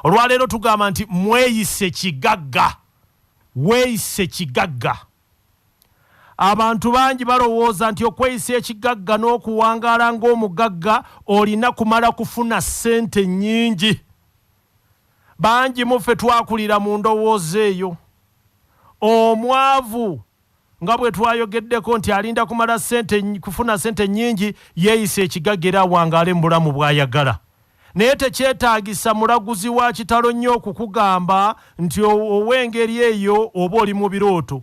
Olwaleero tugamba nti mweyise kigagga. Weeyise kigagga. Abantu bangi balowooza nti okweyisa ekigagga n'okuwangaala ng'omugagga olina kumala kufuna ssente nnyingi. Bangi muffe twakulira mu ndowooza eyo. Omwavu nga bwe twayogeddeko nti alinda kufuna ssente nnyingi yeeyisa ekigagga era awangaale mu bulamu bw'ayagala. Naye tekyetaagisa mulaguzi wa kitalo nnyo okukugamba nti ow'engeri eyo oba oli mu birooto.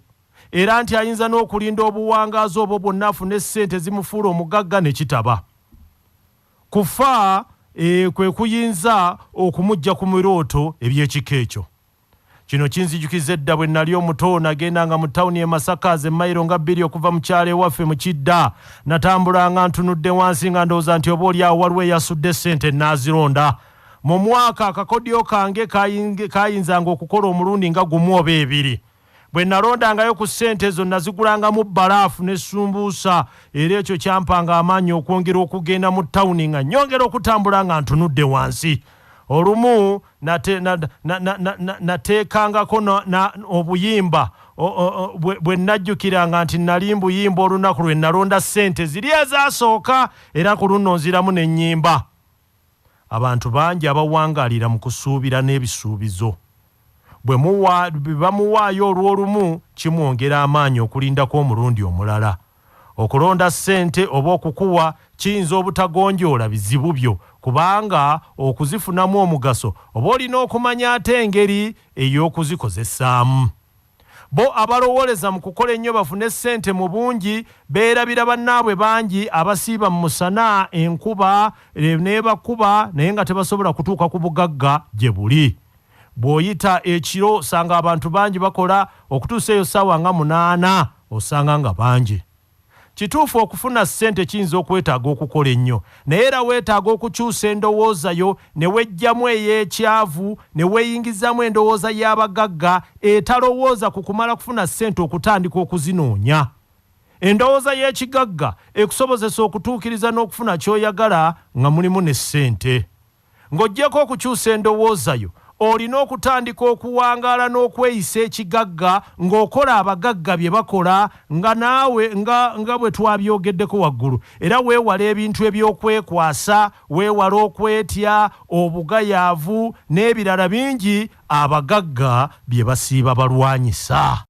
Era nti ayinza n'okulinda obuwangaazi obwo bwonna afune ssente zimufuula omugagga ne kitaba. Kufa kwe kuyinza okumujja ku mirooto eby'ekika ekyo. Kino kinzijukiza edda bwe nnali omuto nagendanga mu ttawuni e Masaka emmayiro nga 2 okuva mu kyalo ewaffe mu Kidda. Natambulanga ntunudde wansi nga ndowooza nti oba oliawo waliwo eyasudde ssente n'azironda. Mu mwaka akakodyo kange kayinzanga okukola omulundi nga gumu oba 2. Bwe nalondangayo ku ssente ezo nazigulangamu bbalaafu n'essumbuusa, era ekyo kyampanga amaanyi okwongera okugenda mu ttawuni nga nnyongera okutambula nga ntunudde wansi. Olumu nateekangako obuyimba bwe najjukiranga nti nali mbuyimba olunaku lwe nalonda ssente ziri ezaasooka era ku luno nziramu n'ennyimba. Abantu bangi abawangaalira mu kusuubira n'ebisuubizo. Bwe bamuwaayo olw'olumu kimwongera amaanyi okulindako omulundi omulala. Okulonda ssente oba okukuwa kiyinza obutagonjoola bizibu byo kubanga okuzifunamu omugaso oba olina okumanya ate engeri ey'okuzikozesaamu. Bo abalowooleza mu kukola ennyo bafune ssente mu bungi beerabira bannaabwe bangi abasiiba mu musana enkuba n'ebakuba naye nga tebasobola kutuuka ku bugagga gye buli. Bw'oyita ekiro osanga abantu bangi bakola okutuusa eyo ssaawa nga 8 osanga nga bangi. Kituufu okufuna ssente kiyinza okwetaaga okukola ennyo, naye era weetaaga okukyusa endowooza yo ne weggyamu ey'ekyavu ne weeyingizamu endowooza y'abagagga etalowooza ku kumala kufuna ssente okutandika okuzinoonya. Endowooza y'ekigagga ekusobozesa okutuukiriza n'okufuna ky'oyagala nga mulimu ne ssente. Ng'oggyeko okukyusa endowooza yo, olina okutandika okuwangaala n'okweyisa ekigagga ng'okola abagagga bye bakola nga naawe nga bwe twabyogeddeko waggulu. Era weewala ebintu eby'okwekwasa, weewala okwetya, obugayaavu n'ebirala bingi abagagga bye basiiba balwanyisa.